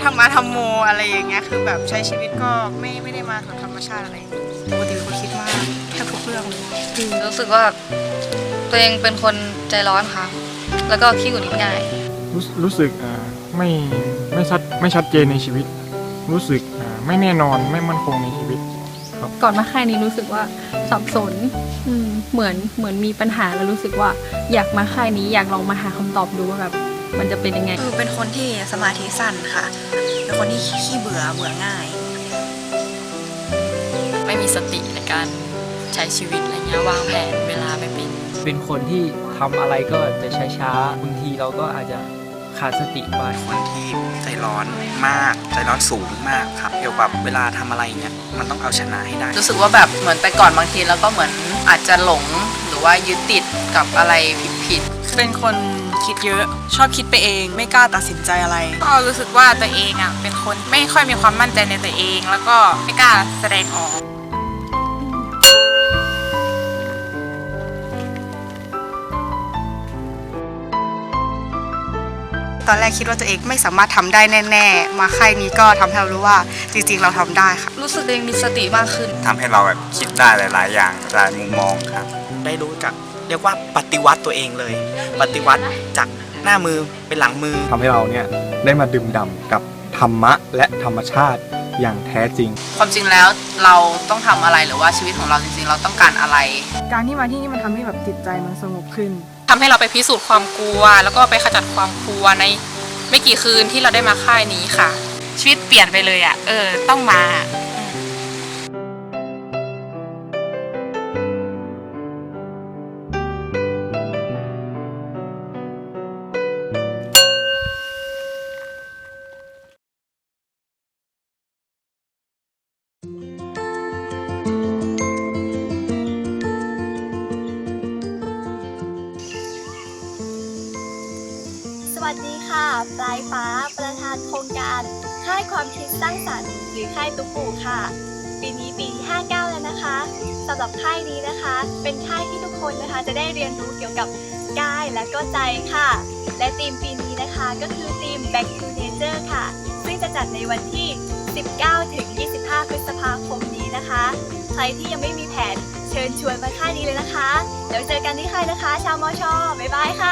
ธรรมะธรรมโมอะไรอย่างเงี้ยคือแบบใช้ชีวิตก็ไม่ได้มากับธรรมชาติอะไรปกติเป็นคนคิดมากแทบทุกเรื่องเลยรู้สึกว่าตัวเองเป็นคนใจร้อนค่ะแล้วก็ขี้หงุดหงิดง่ายรู้สึกไม่ชัดเจนในชีวิตรู้สึกไม่แน่นอนไม่มั่นคงในชีวิตครับก่อนมาค่ายนี้รู้สึกว่าสับสนเหมือนมีปัญหาแล้วรู้สึกว่าอยากมาค่ายนี้อยากลองมาหาคำตอบดูว่าแบบมันจะเป็นยังไงเป็นคนที่สมาธิสั้นค่ะเป็นคนที่ขี้เบื่อง่ายไม่มีสติในการใช้ชีวิตอะไรเงี้ยวางแผนเวลาไม่เป็นคนที่ทำอะไรก็จะช้าๆบางทีเราก็อาจจะขาดสติไปคนที่ใจร้อนมากใจร้อนสูงมากครับเกี่ยวกับเวลาทำอะไรเนี่ยมันต้องเอาชนะให้ได้รู้สึกว่าแบบเหมือนแต่ก่อนบางทีแล้วก็เหมือนอาจจะหลงหรือว่ายึดติดกับอะไรผิดเป็นคนคิดเยอะชอบคิดไปเองไม่กล้าตัดสินใจอะไรก็รู้สึกว่าตัวเองอ่ะเป็นคนไม่ค่อยมีความมั่นใจในตัวเองแล้วก็ไม่กล้าแสดงออกตอนแรกคิดว่าตัวเองไม่สามารถทำได้แน่ๆมาค่ายนี้ก็ทำให้เรารู้ว่าจริงๆเราทำได้ค่ะรู้สึกตัวเองมีสติมากขึ้นทำให้เราแบบคิดได้หลายๆอย่างหลายมุมมองครับได้รู้จักเรียกว่าปฏิวัติตัวเองเลยปฏิวัติจากหน้ามือเป็นหลังมือทำให้เราเนี่ยได้มาดื่มด่ำกับธรรมะและธรรมชาติอย่างแท้จริงความจริงแล้วเราต้องทำอะไรหรือว่าชีวิตของเราจริงๆเราต้องการอะไรการที่มาที่นี่มันทำให้แบบจิตใจมันสงบขึ้นทำให้เราไปพิสูจน์ความกลัวแล้วก็ไปขจัดความกลัวในไม่กี่คืนที่เราได้มาค่ายนี้ค่ะชีวิตเปลี่ยนไปเลยอ่ะต้องมาสวัสดีค่ะปลายฟ้าประธานโครงการค่ายความคิดสร้างสรรค์หรือค่ายตุ๊กปู่ค่ะปีนี้ปีที่59แล้วนะคะสำหรับค่ายนี้นะคะเป็นค่ายที่ทุกคนนะคะจะได้เรียนรู้เกี่ยวกับกายและก็ใจค่ะและธีมปีนี้นะคะก็คือธีม Back to Nature ค่ะซึ่งจะจัดในวันที่19 ถึง 25 พฤษภาคมนี้นะคะใครที่ยังไม่มีแผนเชิญชวนมาค่ายนี้เลยนะคะเดี๋ยวเจอกันที่ค่ายนะคะชาวมช.บ๊ายบายค่ะ